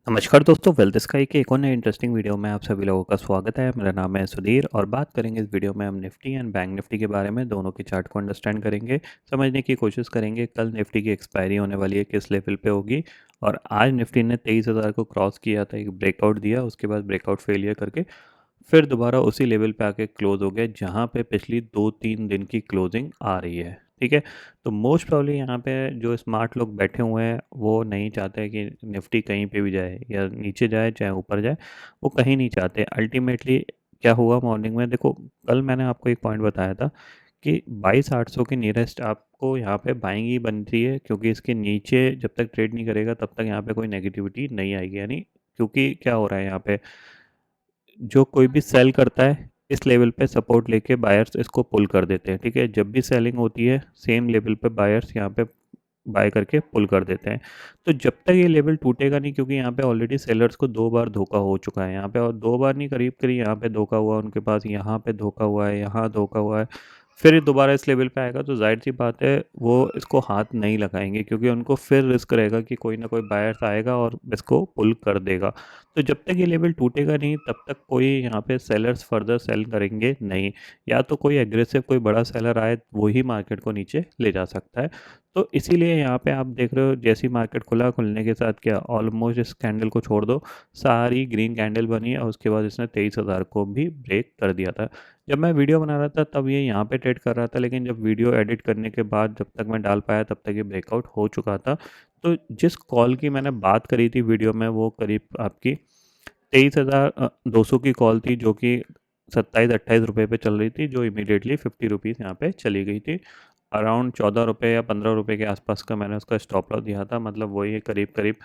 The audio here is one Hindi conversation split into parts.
नमस्कार दोस्तों, वेल्थ स्काई के एक और नए इंटरेस्टिंग वीडियो में आप सभी लोगों का स्वागत है। मेरा नाम है सुधीर और बात करेंगे इस वीडियो में हम निफ्टी एंड बैंक निफ्टी के बारे में। दोनों के चार्ट को अंडरस्टैंड करेंगे, समझने की कोशिश करेंगे कल निफ्टी की एक्सपायरी होने वाली है, किस लेवल पे होगी। और आज निफ्टी ने 23,000 को क्रॉस किया था, एक ब्रेकआउट दिया, उसके बाद ब्रेकआउट फेलियर करके फिर दोबारा उसी लेवल पे आके क्लोज हो गया जहाँ पे पिछली 2-3 दिन की क्लोजिंग आ रही है। ठीक है, तो मोस्ट प्रॉब्ली यहाँ पे जो स्मार्ट लोग बैठे हुए हैं वो नहीं चाहते कि निफ्टी कहीं पे भी जाए या नीचे जाए चाहे ऊपर जाए, वो कहीं नहीं चाहते। अल्टीमेटली क्या हुआ मॉर्निंग में, देखो कल मैंने आपको एक पॉइंट बताया था कि 22,800 के नियरेस्ट आपको यहाँ पे बाइंग ही बनती है, क्योंकि इसके नीचे जब तक ट्रेड नहीं करेगा तब तक यहाँ पे कोई नेगेटिविटी नहीं आएगी। यानी क्योंकि क्या हो रहा है यहाँ पे, जो कोई भी सेल करता है इस लेवल पे सपोर्ट लेके बायर्स इसको पुल कर देते हैं। ठीक है, जब भी सेलिंग होती है सेम लेवल पे बायर्स यहाँ पे बाय करके पुल कर देते हैं। तो जब तक ये लेवल टूटेगा नहीं, क्योंकि यहाँ पे ऑलरेडी सेलर्स को 2 बार धोखा हो चुका है यहाँ पे, और 2 बार नहीं, करीब करीब यहाँ पे धोखा हुआ उनके पास, यहाँ पे धोखा हुआ है, यहाँ धोखा हुआ है। फिर ये दोबारा इस लेवल पे आएगा तो जाहिर सी बात है वो इसको हाथ नहीं लगाएंगे, क्योंकि उनको फिर रिस्क रहेगा कि कोई ना कोई बायर्स आएगा और इसको पुल कर देगा। तो जब तक ये लेवल टूटेगा नहीं तब तक कोई यहाँ पे सेलर्स फर्दर सेल करेंगे नहीं। या तो कोई एग्रेसिव कोई बड़ा सेलर आए वही मार्केट को नीचे ले जा सकता है। तो इसीलिए यहाँ पे आप देख रहे हो जैसी मार्केट खुला, खुलने के साथ क्या ऑलमोस्ट इस कैंडल को छोड़ दो सारी ग्रीन कैंडल बनी है, और उसके बाद इसने 23,000 को भी ब्रेक कर दिया था। जब मैं वीडियो बना रहा था तब ये यहाँ पे ट्रेड कर रहा था, लेकिन जब वीडियो एडिट करने के बाद जब तक मैं डाल पाया तब तक ये ब्रेकआउट हो चुका था। तो जिस कॉल की मैंने बात करी थी वीडियो में वो करीब आपकी 23,200 की कॉल थी, जो कि 27-28 रुपये पे चल रही थी, जो इमीडिएटली 50 रुपीज़ यहाँ पे चली गई थी। अराउंड 14 रुपये या 15 रुपये के आसपास का मैंने उसका स्टॉप लॉस दिया था, मतलब वही करीब करीब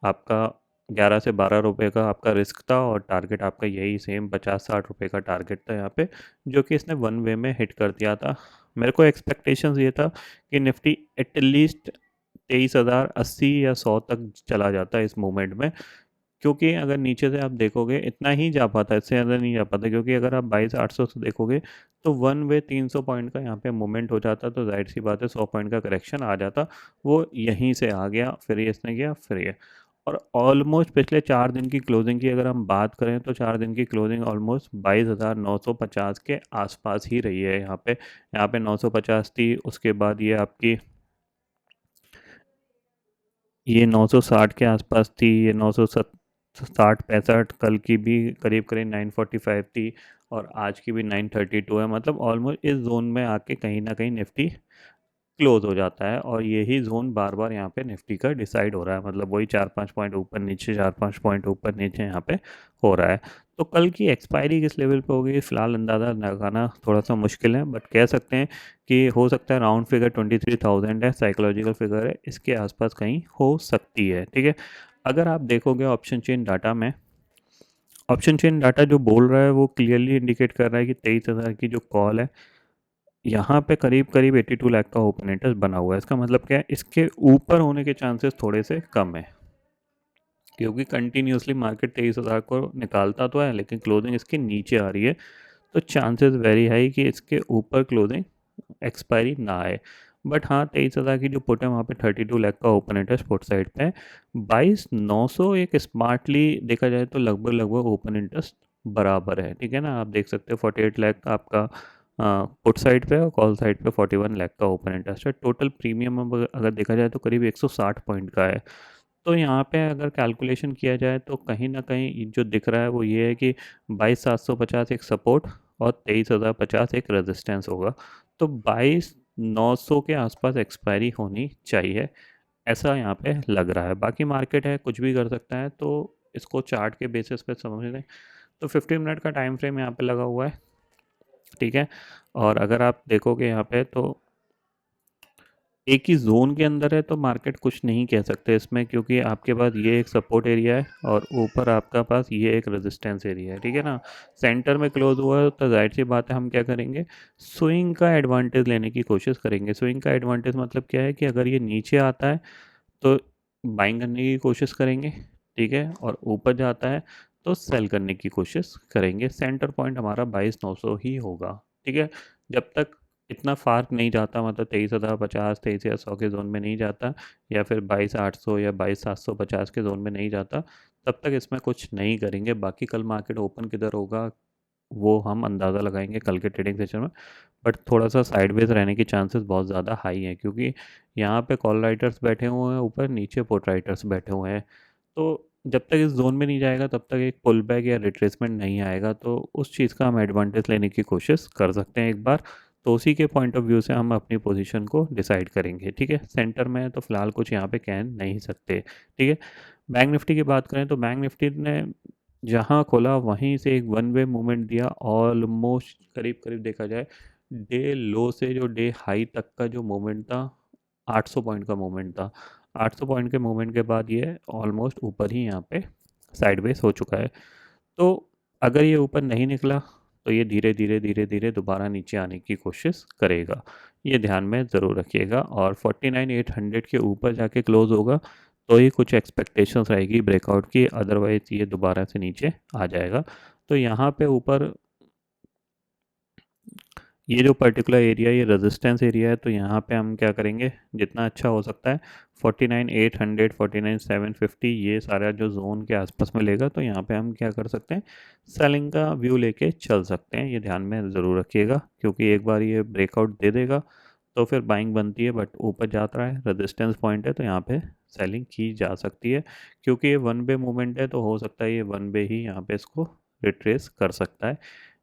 आपका 11 से 12 रुपये का आपका रिस्क था, और टारगेट आपका यही सेम 50-60 रुपये का टारगेट था यहाँ पे, जो कि इसने वन वे में हिट कर दिया था। मेरे को एक्सपेक्टेशंस ये था कि निफ्टी एटलीस्ट 23,080 या 100 तक चला जाता है इस मूवमेंट में, क्योंकि अगर नीचे से आप देखोगे इतना ही जा पाता है, इससे ज़्यादा नहीं जा पाता, क्योंकि अगर आप 22,800 से देखोगे तो वन वे 300 पॉइंट का यहाँ पे मूवमेंट हो जाता, तो जाहिर सी बात है 100 पॉइंट का करेक्शन आ जाता। वो यहीं से आ गया, फिर ये इसने किया, फिर ये। और ऑलमोस्ट पिछले 4 दिन की क्लोजिंग की अगर हम बात करें तो 4 दिन की क्लोजिंग ऑलमोस्ट 22,950 के आसपास ही रही है। यहाँ पे 950 थी, उसके बाद ये 960 के आसपास थी, ये 960-65, कल की भी करीब करीब 945 थी, और आज की भी 932 है। मतलब ऑलमोस्ट इस जोन में आके कहीं ना कहीं निफ्टी क्लोज हो जाता है, और यही जोन बार बार यहाँ पे निफ्टी का डिसाइड हो रहा है, मतलब वही 4-5 पॉइंट ऊपर नीचे, 4-5 पॉइंट ऊपर नीचे यहाँ पे हो रहा है। तो कल की एक्सपायरी किस लेवल पे होगी फिलहाल अंदाज़ा लगाना थोड़ा सा मुश्किल है, बट कह सकते हैं कि हो सकता है राउंड फिगर 23,000 है, साइकोलॉजिकल फिगर है, इसके आसपास कहीं हो सकती है। ठीक है, अगर आप देखोगे ऑप्शन चेन डाटा में, ऑप्शन चेन डाटा जो बोल रहा है वो क्लियरली इंडिकेट कर रहा है कि 23,000 की जो कॉल है यहाँ पे करीब करीब 82 लाख का ओपन इंटरेस्ट बना हुआ है। इसका मतलब क्या है, इसके ऊपर होने के चांसेस थोड़े से कम है, क्योंकि कंटिन्यूसली मार्केट 23,000 को निकालता तो है लेकिन क्लोजिंग इसके नीचे आ रही है। तो चांसेस वेरी हाई कि इसके ऊपर क्लोजिंग एक्सपायरी ना आए। बट हाँ, 23,000 की जो पुट है वहाँ पे 32 लाख का ओपन इंटरेस्ट पुट साइड पे है। 22,900 एक स्मार्टली देखा जाए तो लगभग लगभग ओपन इंटरेस्ट बराबर है। ठीक है ना, आप देख सकते हो 48 लाख आपका पुट साइड पे और कॉल साइड पे 41 लाख का ओपन इंटरेस्ट है। टोटल प्रीमियम अगर देखा जाए तो करीब 160 पॉइंट का है। तो यहाँ पे अगर कैलकुलेशन किया जाए तो कहीं ना कहीं जो दिख रहा है वो ये है कि 22,750 एक सपोर्ट और 23,050 एक रेजिस्टेंस होगा। तो 22,900 के आसपास एक्सपायरी होनी चाहिए, ऐसा यहाँ पे लग रहा है। बाकी मार्केट है, कुछ भी कर सकता है, तो इसको चार्ट के बेसिस पे समझ लें। तो 15 मिनट का टाइम फ्रेम यहाँ पे लगा हुआ है। ठीक है, और अगर आप देखोगे यहाँ पे तो एक ही जोन के अंदर है, तो मार्केट कुछ नहीं कह सकते इसमें, क्योंकि आपके पास ये एक सपोर्ट एरिया है और ऊपर आपका पास ये एक रेजिस्टेंस एरिया है। ठीक है ना, सेंटर में क्लोज हुआ है तो जाहिर सी बात है हम क्या करेंगे, स्विंग का एडवांटेज लेने की कोशिश करेंगे। स्विंग का एडवांटेज मतलब क्या है कि अगर ये नीचे आता है तो बाइंग करने की कोशिश करेंगे, ठीक है, और ऊपर जाता है तो सेल करने की कोशिश करेंगे। सेंटर पॉइंट हमारा 22,900 ही होगा। ठीक है, जब तक इतना फ़ार्क नहीं जाता, मतलब 23,050, 23,100 के ज़ोन में नहीं जाता, या फिर 22,800 या 22,750 के ज़ोन में नहीं जाता, तब तक इसमें कुछ नहीं करेंगे। बाकी कल मार्केट ओपन किधर होगा वो हम अंदाज़ा लगाएंगे कल के ट्रेडिंग सेशन में। बट थोड़ा सा साइडवेज रहने की चांसेस बहुत ज़्यादा हाई हैं, क्योंकि यहाँ पे कॉल राइटर्स बैठे हुए हैं ऊपर, नीचे पुट राइटर्स बैठे हुए हैं। तो जब तक इस जोन में नहीं जाएगा तब तक एक पुल बैक या रिट्रेसमेंट नहीं आएगा, तो उस चीज़ का हम एडवांटेज लेने की कोशिश कर सकते हैं एक बार। तो उसी के पॉइंट ऑफ व्यू से हम अपनी पोजीशन को डिसाइड करेंगे। ठीक है, सेंटर में तो फिलहाल कुछ यहाँ पे कह नहीं सकते। ठीक है, बैंक निफ्टी की बात करें तो बैंक निफ्टी ने जहाँ खोला वहीं से एक वन वे मूवमेंट दिया, ऑलमोस्ट करीब करीब देखा जाए डे लो से जो डे हाई तक का जो मूवमेंट था, 800 पॉइंट का मूवमेंट था। 800 पॉइंट के मूवमेंट के बाद ये ऑलमोस्ट ऊपर ही यहाँ पे साइडवेज हो चुका है। तो अगर ये ऊपर नहीं निकला तो ये धीरे धीरे धीरे धीरे दोबारा नीचे आने की कोशिश करेगा, ये ध्यान में ज़रूर रखिएगा। और 49,800 के ऊपर जाके क्लोज होगा तो ही कुछ एक्सपेक्टेशंस रहेगी ब्रेकआउट की, अदरवाइज ये दोबारा से नीचे आ जाएगा। तो यहाँ पे ऊपर ये जो पर्टिकुलर एरिया ये रेजिस्टेंस एरिया है, तो यहाँ पे हम क्या करेंगे, जितना अच्छा हो सकता है 49,800, 49,750 ये सारा जो जोन के आसपास में लेगा, तो यहाँ पे हम क्या कर सकते हैं, सेलिंग का व्यू लेके चल सकते हैं। ये ध्यान में ज़रूर रखिएगा, क्योंकि एक बार ये ब्रेकआउट दे देगा तो फिर बाइंग बनती है, बट ऊपर जाता है रेजिस्टेंस पॉइंट है तो यहाँ पे सेलिंग की जा सकती है। क्योंकि ये वन वे मूवमेंट है तो हो सकता है ये वन वे ही यहाँ पे इसको रिट्रेस कर सकता है।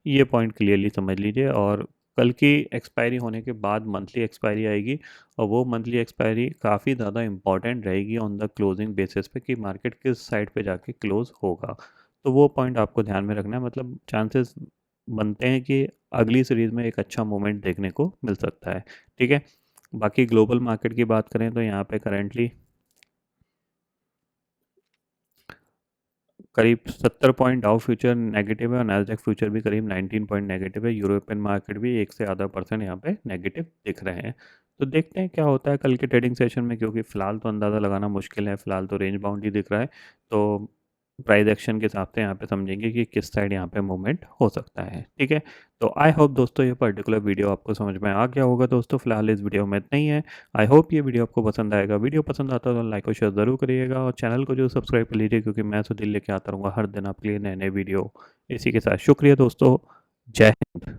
ये पॉइंट क्लियरली समझ लीजिए। और कल की एक्सपायरी होने के बाद मंथली एक्सपायरी आएगी, और वो मंथली एक्सपायरी काफ़ी ज़्यादा इंपॉर्टेंट रहेगी ऑन द क्लोजिंग बेसिस पे कि मार्केट किस साइड पे जाके क्लोज होगा। तो वो पॉइंट आपको ध्यान में रखना है, मतलब चांसेस बनते हैं कि अगली सीरीज़ में एक अच्छा मोमेंट देखने को मिल सकता है। ठीक है, बाकी ग्लोबल मार्केट की बात करें तो यहाँ पे करेंटली करीब 70 पॉइंट डाउ फ्यूचर नेगेटिव है, और नैस्डैक फ्यूचर भी करीब 19 पॉइंट नेगेटिव है। यूरोपियन मार्केट भी 1 से आधा% यहाँ पे नेगेटिव दिख रहे हैं। तो देखते हैं क्या होता है कल के ट्रेडिंग सेशन में, क्योंकि फ़िलहाल तो अंदाज़ा लगाना मुश्किल है, फ़िलहाल तो रेंज बाउंड ही दिख रहा है। तो प्राइस एक्शन के हिसाब से यहाँ पे समझेंगे कि किस साइड यहाँ पे मूवमेंट हो सकता है। ठीक है, तो आई होप दोस्तों ये पर्टिकुलर वीडियो आपको समझ में आ गया होगा। दोस्तों फिलहाल इस वीडियो में इतना ही है। आई होप ये वीडियो आपको पसंद आएगा। वीडियो पसंद आता है तो लाइक और शेयर ज़रूर करिएगा, और चैनल को जो सब्सक्राइब कर लीजिए, क्योंकि मैं सुधीर लेके आता रहूँगा हर दिन आपके लिए नए नए वीडियो। इसी के साथ शुक्रिया दोस्तों, जय हिंद।